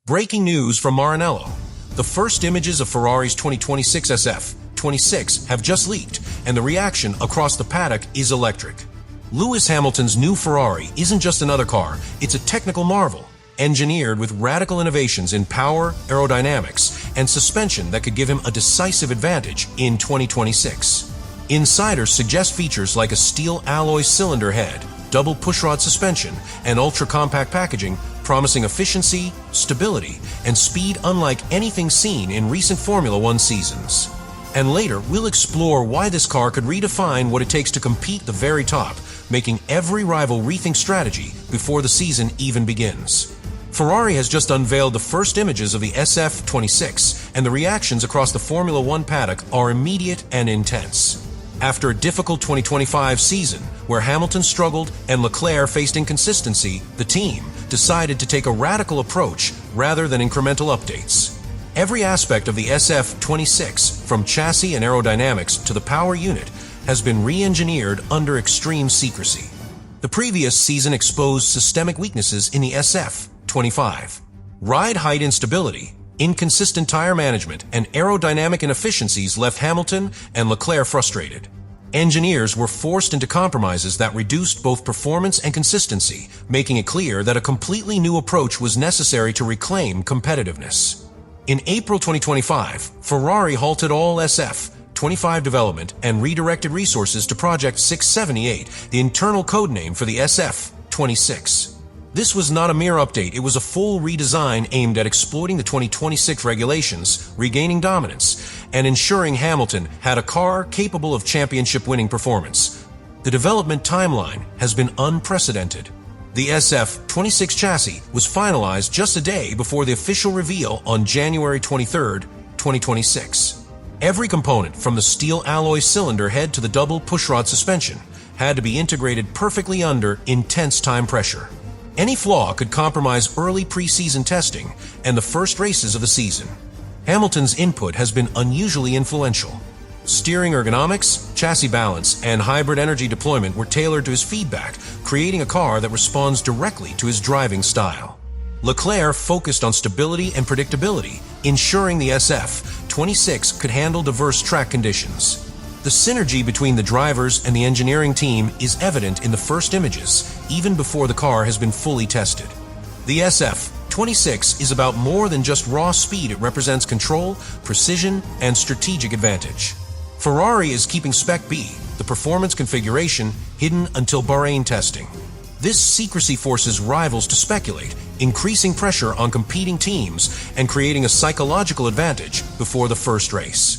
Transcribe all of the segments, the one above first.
Breaking news from Maranello. The first images of Ferrari's 2026 SF-26 have just leaked, and the reaction across the paddock is electric. Lewis Hamilton's new Ferrari isn't just another car, it's a technical marvel, engineered with radical innovations in power, aerodynamics, and suspension that could give him a decisive advantage in 2026. Insiders suggest features like a steel alloy cylinder head, double pushrod suspension, and ultra-compact packaging, promising efficiency, stability, and speed unlike anything seen in recent Formula One seasons. And later, we'll explore why this car could redefine what it takes to compete at the very top, making every rival rethink strategy before the season even begins. Ferrari has just unveiled the first images of the SF-26, and the reactions across the Formula One paddock are immediate and intense. After a difficult 2025 season, where Hamilton struggled and Leclerc faced inconsistency, the team decided to take a radical approach rather than incremental updates. Every aspect of the SF-26, from chassis and aerodynamics to the power unit, has been re-engineered under extreme secrecy. The previous season exposed systemic weaknesses in the SF-25. Ride height instability, inconsistent tire management, and aerodynamic inefficiencies left Hamilton and Leclerc frustrated. Engineers were forced into compromises that reduced both performance and consistency, making it clear that a completely new approach was necessary to reclaim competitiveness. In April 2025, Ferrari halted all SF-25 development and redirected resources to Project 678, the internal codename for the SF-26. This was not a mere update, it was a full redesign aimed at exploiting the 2026 regulations, regaining dominance, and ensuring Hamilton had a car capable of championship-winning performance. The development timeline has been unprecedented. The SF-26 chassis was finalized just a day before the official reveal on January 23, 2026. Every component, from the steel alloy cylinder head to the double pushrod suspension, had to be integrated perfectly under intense time pressure. Any flaw could compromise early preseason testing and the first races of the season. Hamilton's input has been unusually influential. Steering ergonomics, chassis balance, and hybrid energy deployment were tailored to his feedback, creating a car that responds directly to his driving style. Leclerc focused on stability and predictability, ensuring the SF-26 could handle diverse track conditions. The synergy between the drivers and the engineering team is evident in the first images, even before the car has been fully tested. The SF-26 is about more than just raw speed, it represents control, precision, and strategic advantage. Ferrari is keeping Spec B, the performance configuration, hidden until Bahrain testing. This secrecy forces rivals to speculate, increasing pressure on competing teams and creating a psychological advantage before the first race.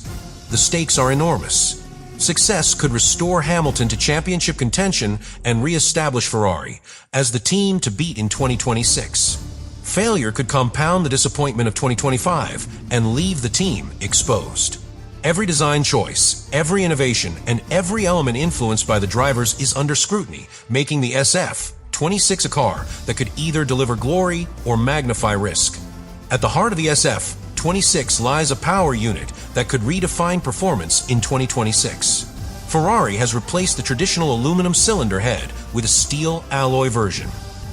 The stakes are enormous. Success could restore Hamilton to championship contention and re-establish Ferrari as the team to beat in 2026. Failure could compound the disappointment of 2025 and leave the team exposed. Every design choice, every innovation, and every element influenced by the drivers is under scrutiny, making the SF-26 a car that could either deliver glory or magnify risk. At the heart of the SF-26 lies a power unit that could redefine performance in 2026. Ferrari has replaced the traditional aluminum cylinder head with a steel alloy version.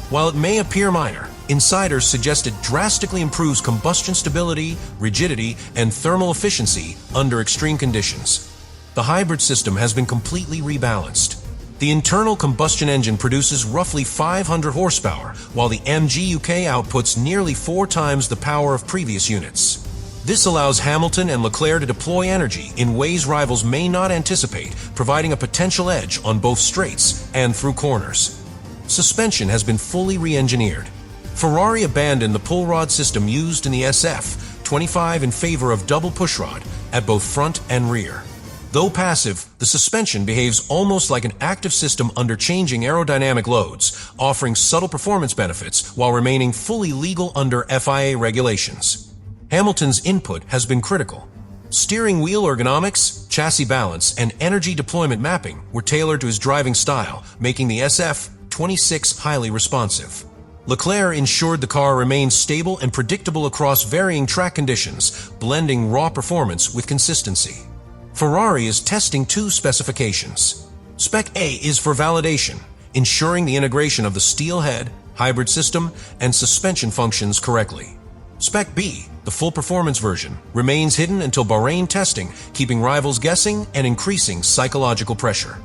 While it may appear minor, insiders suggest it drastically improves combustion stability, rigidity, and thermal efficiency under extreme conditions. The hybrid system has been completely rebalanced. The internal combustion engine produces roughly 500 horsepower, while the MGUK outputs nearly 4 times the power of previous units. This allows Hamilton and Leclerc to deploy energy in ways rivals may not anticipate, providing a potential edge on both straights and through corners. Suspension has been fully re-engineered. Ferrari abandoned the pull rod system used in the SF-25 in favor of double pushrod at both front and rear. Though passive, the suspension behaves almost like an active system under changing aerodynamic loads, offering subtle performance benefits while remaining fully legal under FIA regulations. Hamilton's input has been critical. Steering wheel ergonomics, chassis balance, and energy deployment mapping were tailored to his driving style, making the SF-26 highly responsive. Leclerc ensured the car remained stable and predictable across varying track conditions, blending raw performance with consistency. Ferrari is testing 2 specifications. Spec A is for validation, ensuring the integration of the steel head, hybrid system, and suspension functions correctly. Spec B, the full performance version, remains hidden until Bahrain testing, keeping rivals guessing and increasing psychological pressure.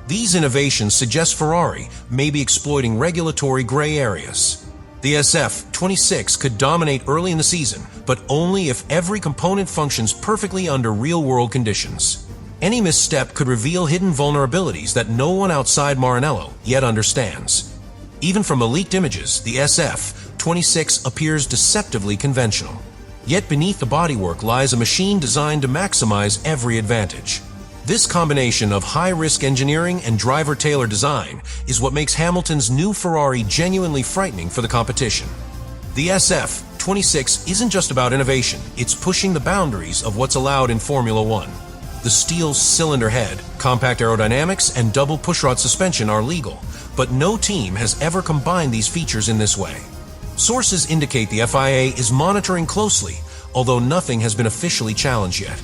These innovations suggest Ferrari may be exploiting regulatory gray areas. The SF-26 could dominate early in the season, but only if every component functions perfectly under real-world conditions. Any misstep could reveal hidden vulnerabilities that no one outside Maranello yet understands. Even from the leaked images, the SF-26 appears deceptively conventional. Yet beneath the bodywork lies a machine designed to maximize every advantage. This combination of high-risk engineering and driver-tailored design is what makes Hamilton's new Ferrari genuinely frightening for the competition. The SF-26 isn't just about innovation, it's pushing the boundaries of what's allowed in Formula One. The steel cylinder head, compact aerodynamics, and double pushrod suspension are legal, but no team has ever combined these features in this way. Sources indicate the FIA is monitoring closely, although nothing has been officially challenged yet.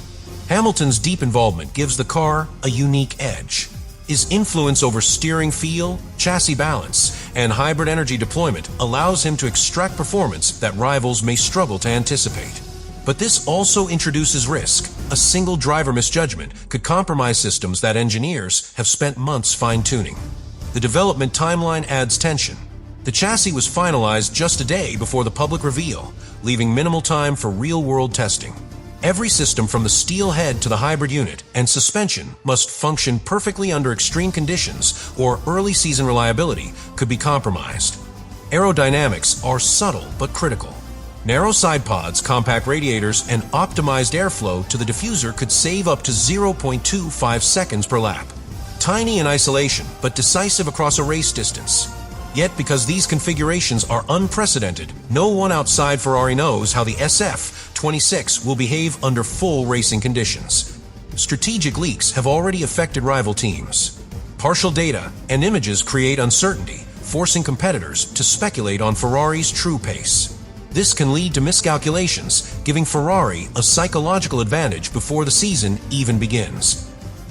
Hamilton's deep involvement gives the car a unique edge. His influence over steering feel, chassis balance, and hybrid energy deployment allows him to extract performance that rivals may struggle to anticipate. But this also introduces risk. A single driver misjudgment could compromise systems that engineers have spent months fine-tuning. The development timeline adds tension. The chassis was finalized just a day before the public reveal, leaving minimal time for real-world testing. Every system from the steel head to the hybrid unit and suspension must function perfectly under extreme conditions, or early season reliability could be compromised. Aerodynamics are subtle but critical. Narrow side pods, compact radiators, and optimized airflow to the diffuser could save up to 0.25 seconds per lap. Tiny in isolation, but decisive across a race distance. Yet, because these configurations are unprecedented, no one outside Ferrari knows how the SF-26 will behave under full racing conditions. Strategic leaks have already affected rival teams. Partial data and images create uncertainty, forcing competitors to speculate on Ferrari's true pace. This can lead to miscalculations, giving Ferrari a psychological advantage before the season even begins.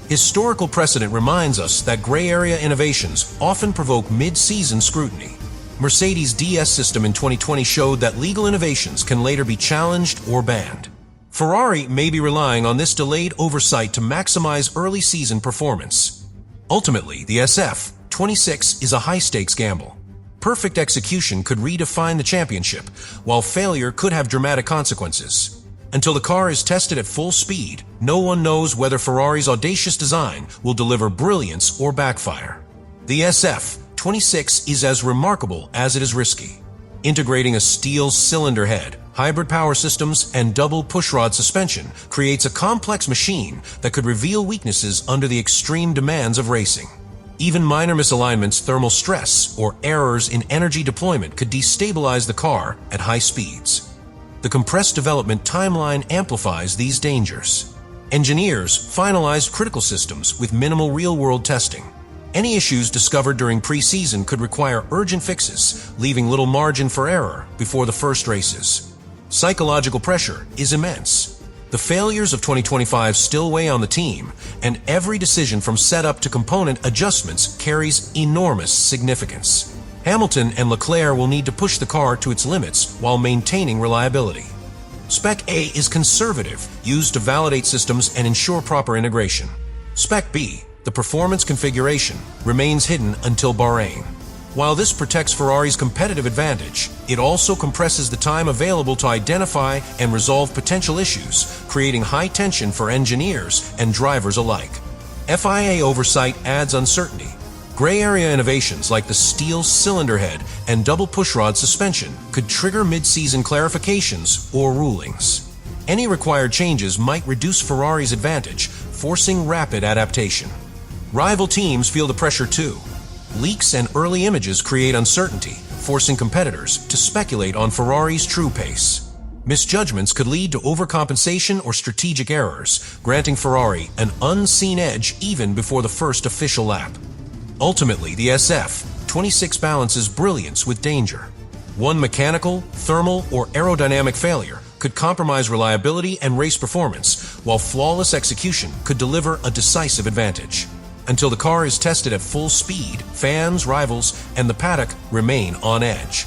Historical precedent reminds us that gray area innovations often provoke mid-season scrutiny. Mercedes' DS system in 2020 showed that legal innovations can later be challenged or banned. Ferrari may be relying on this delayed oversight to maximize early season performance. Ultimately, the SF-26 is a high-stakes gamble. Perfect execution could redefine the championship, while failure could have dramatic consequences. Until the car is tested at full speed, no one knows whether Ferrari's audacious design will deliver brilliance or backfire. The SF-26 is as remarkable as it is risky. Integrating a steel cylinder head, hybrid power systems, and double pushrod suspension creates a complex machine that could reveal weaknesses under the extreme demands of racing. Even minor misalignments, thermal stress, or errors in energy deployment could destabilize the car at high speeds. The compressed development timeline amplifies these dangers. Engineers finalized critical systems with minimal real-world testing. Any issues discovered during pre-season could require urgent fixes, leaving little margin for error before the first races. Psychological pressure is immense. The failures of 2025 still weigh on the team, and every decision from setup to component adjustments carries enormous significance. Hamilton and Leclerc will need to push the car to its limits while maintaining reliability. Spec A is conservative, used to validate systems and ensure proper integration. Spec B, the performance configuration, remains hidden until Bahrain. While this protects Ferrari's competitive advantage, it also compresses the time available to identify and resolve potential issues, creating high tension for engineers and drivers alike. FIA oversight adds uncertainty. Gray area innovations like the steel cylinder head and double pushrod suspension could trigger mid-season clarifications or rulings. Any required changes might reduce Ferrari's advantage, forcing rapid adaptation. Rival teams feel the pressure too. Leaks and early images create uncertainty, forcing competitors to speculate on Ferrari's true pace. Misjudgments could lead to overcompensation or strategic errors, granting Ferrari an unseen edge even before the first official lap. Ultimately, the SF-26 balances brilliance with danger. One mechanical, thermal, or aerodynamic failure could compromise reliability and race performance, while flawless execution could deliver a decisive advantage. Until the car is tested at full speed, fans, rivals, and the paddock remain on edge.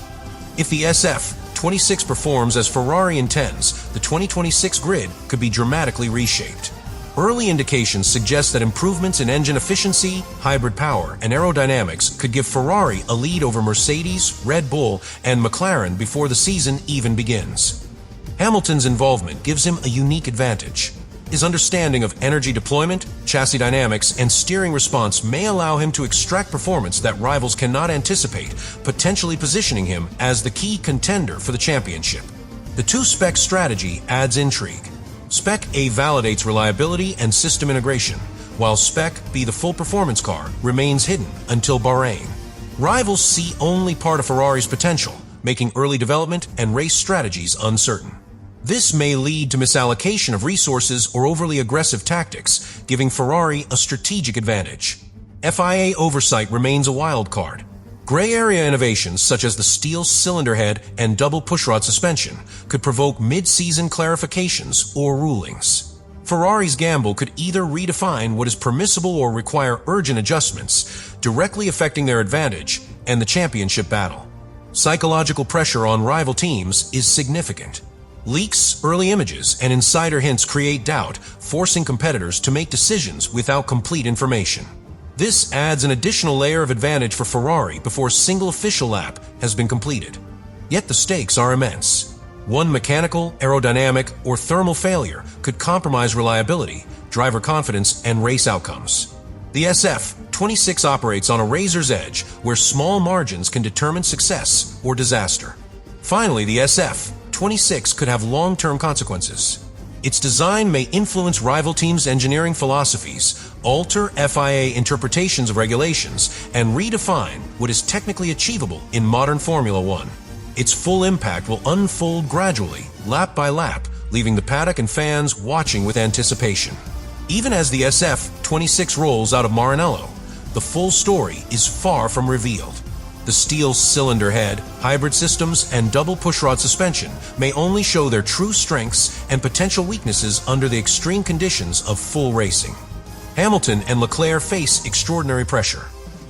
If the SF-26 SF-26 performs as Ferrari intends, the 2026 grid could be dramatically reshaped. Early indications suggest that improvements in engine efficiency, hybrid power, and aerodynamics could give Ferrari a lead over Mercedes, Red Bull, and McLaren before the season even begins. Hamilton's involvement gives him a unique advantage. His understanding of energy deployment, chassis dynamics, and steering response may allow him to extract performance that rivals cannot anticipate, potentially positioning him as the key contender for the championship. The two-spec strategy adds intrigue. Spec A validates reliability and system integration, while Spec B, the full performance car, remains hidden until Bahrain. Rivals see only part of Ferrari's potential, making early development and race strategies uncertain. This may lead to misallocation of resources or overly aggressive tactics, giving Ferrari a strategic advantage. FIA oversight remains a wild card. Gray area innovations such as the steel cylinder head and double pushrod suspension could provoke mid-season clarifications or rulings. Ferrari's gamble could either redefine what is permissible or require urgent adjustments, directly affecting their advantage and the championship battle. Psychological pressure on rival teams is significant. Leaks, early images, and insider hints create doubt, forcing competitors to make decisions without complete information. This adds an additional layer of advantage for Ferrari before a single official lap has been completed. Yet the stakes are immense. One mechanical, aerodynamic, or thermal failure could compromise reliability, driver confidence, and race outcomes. The SF-26 operates on a razor's edge where small margins can determine success or disaster. Finally, the SF-26 could have long-term consequences. Its design may influence rival teams' engineering philosophies, alter FIA interpretations of regulations, and redefine what is technically achievable in modern Formula One. Its full impact will unfold gradually, lap by lap, leaving the paddock and fans watching with anticipation. Even as the SF-26 rolls out of Maranello, the full story is far from revealed. The steel cylinder head, hybrid systems, and double pushrod suspension may only show their true strengths and potential weaknesses under the extreme conditions of full racing. Hamilton and Leclerc face extraordinary pressure.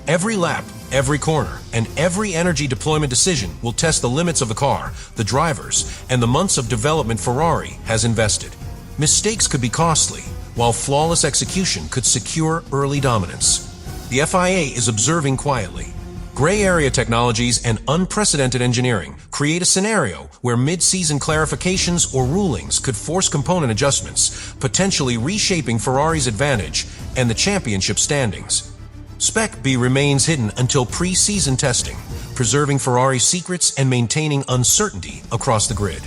Every lap, every corner, and every energy deployment decision will test the limits of the car, the drivers, and the months of development Ferrari has invested. Mistakes could be costly, while flawless execution could secure early dominance. The FIA is observing quietly. Gray area technologies and unprecedented engineering create a scenario where mid-season clarifications or rulings could force component adjustments, potentially reshaping Ferrari's advantage and the championship standings. Spec B remains hidden until pre-season testing, preserving Ferrari's secrets and maintaining uncertainty across the grid.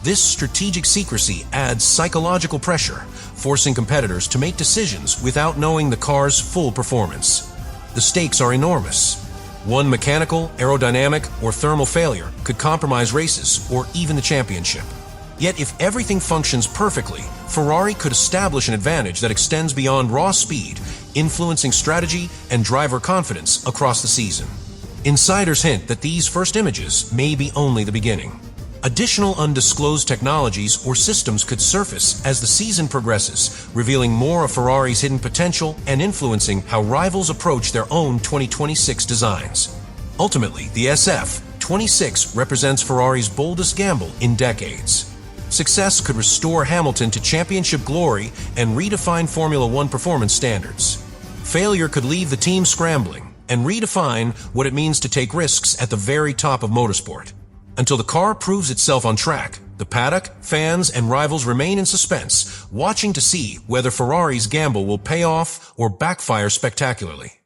This strategic secrecy adds psychological pressure, forcing competitors to make decisions without knowing the car's full performance. The stakes are enormous. One mechanical, aerodynamic, or thermal failure could compromise races or even the championship. Yet if everything functions perfectly, Ferrari could establish an advantage that extends beyond raw speed, influencing strategy and driver confidence across the season. Insiders hint that these first images may be only the beginning. Additional undisclosed technologies or systems could surface as the season progresses, revealing more of Ferrari's hidden potential and influencing how rivals approach their own 2026 designs. Ultimately, the SF-26 represents Ferrari's boldest gamble in decades. Success could restore Hamilton to championship glory and redefine Formula One performance standards. Failure could leave the team scrambling and redefine what it means to take risks at the very top of motorsport. Until the car proves itself on track, the paddock, fans, and rivals remain in suspense, watching to see whether Ferrari's gamble will pay off or backfire spectacularly.